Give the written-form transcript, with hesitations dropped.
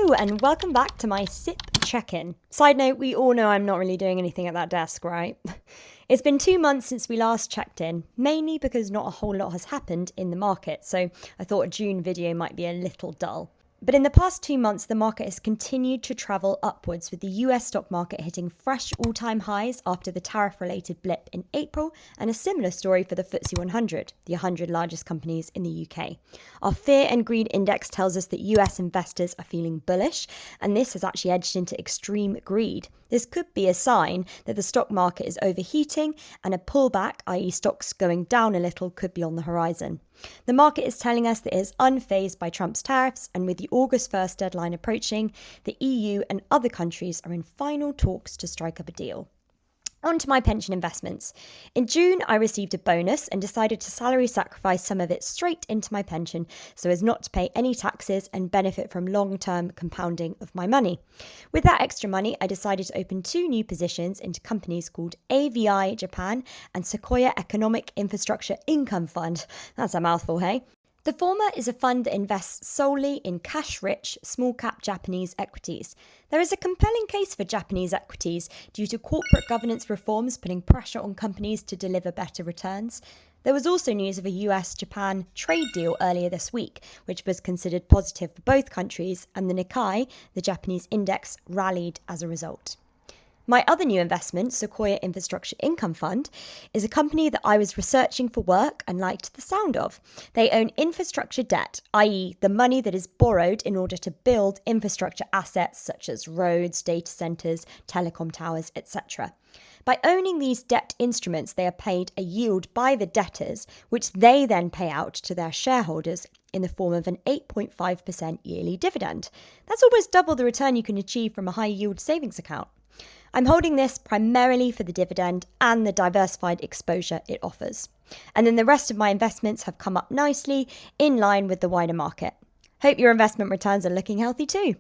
Hello and welcome back to my SIP check-in. Side note, we all know I'm not really doing anything at that desk, right? It's been 2 months since we last checked in, mainly because not a whole lot has happened in the market, so I thought a June video might be a little dull. But in the past 2 months, the market has continued to travel upwards, with the US stock market hitting fresh all-time highs after the tariff-related blip in April, and a similar story for the FTSE 100, the 100 largest companies in the UK. Our Fear and Greed Index tells us that US investors are feeling bullish, and this has actually edged into extreme greed. This could be a sign that the stock market is overheating and a pullback, i.e. stocks going down a little, could be on the horizon. The market is telling us that it is unfazed by Trump's tariffs, and with the August 1st deadline approaching, the EU and other countries are in final talks to strike up a deal. On to my pension investments. In June, I received a bonus and decided to salary sacrifice some of it straight into my pension so as not to pay any taxes and benefit from long-term compounding of my money. With that extra money, I decided to open 2 new positions into companies called AVI Japan and Sequoia Economic Infrastructure Income Fund. That's a mouthful, hey? The former is a fund that invests solely in cash-rich, small-cap Japanese equities. There is a compelling case for Japanese equities due to corporate governance reforms putting pressure on companies to deliver better returns. There was also news of a US-Japan trade deal earlier this week, which was considered positive for both countries, and the Nikkei, the Japanese index, rallied as a result. My other new investment, Sequoia Infrastructure Income Fund, is a company that I was researching for work and liked the sound of. They own infrastructure debt, i.e. the money that is borrowed in order to build infrastructure assets such as roads, data centres, telecom towers, etc. By owning these debt instruments, they are paid a yield by the debtors, which they then pay out to their shareholders in the form of an 8.5% yearly dividend. That's almost double the return you can achieve from a high-yield savings account. I'm holding this primarily for the dividend and the diversified exposure it offers. And then the rest of my investments have come up nicely in line with the wider market. Hope your investment returns are looking healthy too.